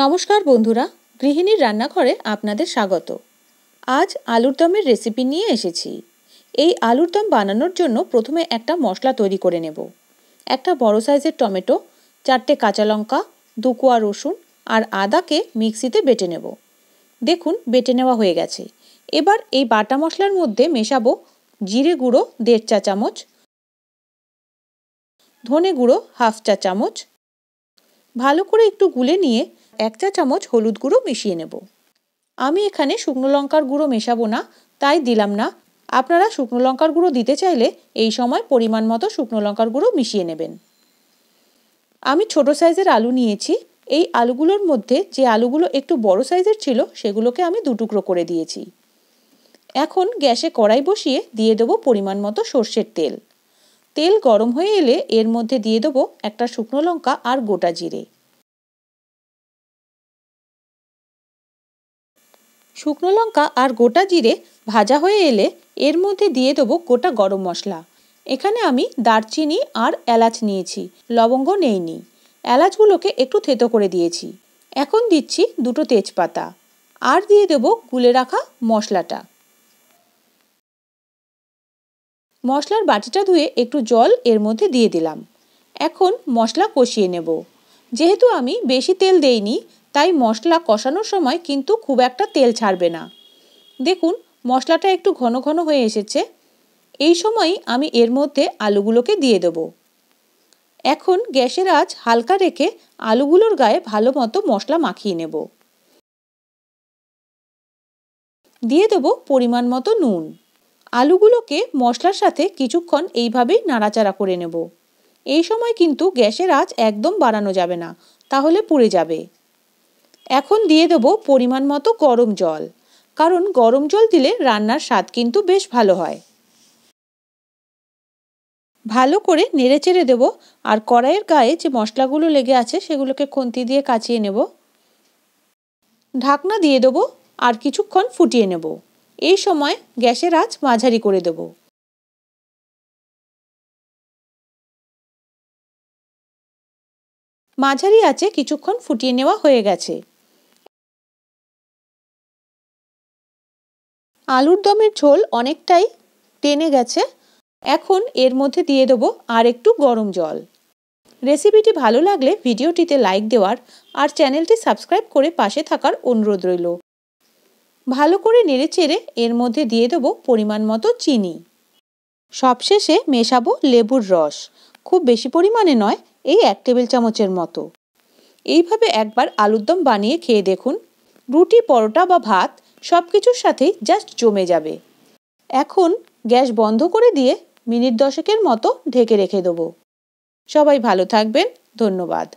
নমস্কার বন্ধুরা, গৃহিণীর রান্নাঘরে আপনাদের স্বাগত। আজ আলুর দমের রেসিপি নিয়ে এসেছি। এই আলুর দম বানানোর জন্য প্রথমে একটা মশলা তৈরি করে নেব। একটা বড় সাইজের টমেটো, 4টে কাঁচা লঙ্কা, 2 কোয়া রসুন আর আদাকে মিক্সিতে বেটে নেব। দেখুন বেটে নেওয়া হয়ে গেছে। এবার এই বাটা মশলার মধ্যে মেশাবো জিরে গুঁড়ো 1.5 চা চামচ, ধনে গুঁড়ো 1/2 চা চামচ, ভালো করে একটু গুলে নিয়ে 1 চা চামচ হলুদ গুঁড়ো মিশিয়ে নেব। আমি এখানে শুকনো লঙ্কার গুঁড়ো মেশাবো না, তাই দিলাম না। আপনারা শুকনো লঙ্কার গুঁড়ো দিতে চাইলে এই সময় পরিমাণ মতো শুকনো লঙ্কার গুঁড়ো মিশিয়ে নেবেন। আমি ছোট সাইজের আলু নিয়েছি। এই আলুগুলোর মধ্যে যে আলুগুলো একটু বড় সাইজের ছিল সেগুলোকে আমি 2 টুকরো করে দিয়েছি। এখন গ্যাসে কড়াই বসিয়ে দিয়ে দেবো পরিমাণ মতো সর্ষের তেল। তেল গরম হয়ে এলে এর মধ্যে দিয়ে দেবো একটা শুকনো লঙ্কা আর গোটা জিরে। শুকনো লঙ্কা আর গোটা জিরে ভাজা হয়ে এলে এর মধ্যে দিয়ে দেবো গোটা গরম মশলা। এখানে আমি দারচিনি আর এলাচ নিয়েছি, লবঙ্গ নেইনি। এলাচগুলোকে একটু থেতো করে দিয়েছি। এখন দিচ্ছি 2টো তেজপাতা আর দিয়ে দেবো গুলে রাখা মশলাটা। মশলার বাটিটা ধুয়ে একটু জল এর মধ্যে দিয়ে দিলাম। এখন মশলা কষিয়ে নেব। যেহেতু আমি বেশি তেল দেইনি, তাই মশলা কষানোর সময় কিন্তু খুব একটা তেল ছাড়বে না। দেখুন মশলাটা একটু ঘন ঘন হয়ে এসেছে। এই সময়ই আমি এর মধ্যে আলুগুলোকে দিয়ে দেব। এখন গ্যাসের আঁচ হালকা রেখে আলুগুলোর গায়ে ভালো মতো মশলা মাখিয়ে নেব। দিয়ে দেব পরিমাণ মতো নুন। আলুগুলোকে মশলার সাথে কিছুক্ষণ এইভাবেই নাড়াচাড়া করে নেব। এই সময় কিন্তু গ্যাসের আঁচ একদম বাড়ানো যাবে না, তাহলে পুড়ে যাবে। এখন দিয়ে দেব পরিমাণ মতো গরম জল, কারণ গরম জল দিলে রান্নার স্বাদ কিন্তু বেশ ভালো হয়। ভালো করে নেড়েচেড়ে দেব আর কড়াইয়ের গায়ে যে মশলাগুলো লেগে আছে সেগুলোকে খুন্তি দিয়ে কাচিয়ে নেব। ঢাকনা দিয়ে দেব আর কিছুক্ষণ ফুটিয়ে নেব। এই সময় গ্যাসের আঁচ মাঝারি করে দেব। মাঝারি আঁচে কিছুক্ষণ ফুটিয়ে নেওয়া হয়ে গেছে। আলুর দমের ঝোল অনেকটাই টেনে গেছে। এখন এর মধ্যে দিয়ে দেবো আর একটু গরম জল। রেসিপিটি ভালো লাগলে ভিডিওটিতে লাইক দেওয়ার আর চ্যানেলটি সাবস্ক্রাইব করে পাশে থাকার অনুরোধ রইল। ভালো করে নেড়েচেড়ে এর মধ্যে দিয়ে দেবো পরিমাণ মতো চিনি। সবশেষে মেশাবো লেবুর রস, খুব বেশি পরিমাণে নয়, এই 1 টেবিল চামচের মতো। এইভাবে একবার আলুর দম বানিয়ে খেয়ে দেখুন। রুটি, পরোটা বা ভাত সব কিছুর সাথেই জাস্ট জমে যাবে। এখন গ্যাস বন্ধ করে দিয়ে মিনিট 10 মতো ঢেকে রেখে দেবো। সবাই ভালো থাকবেন। ধন্যবাদ।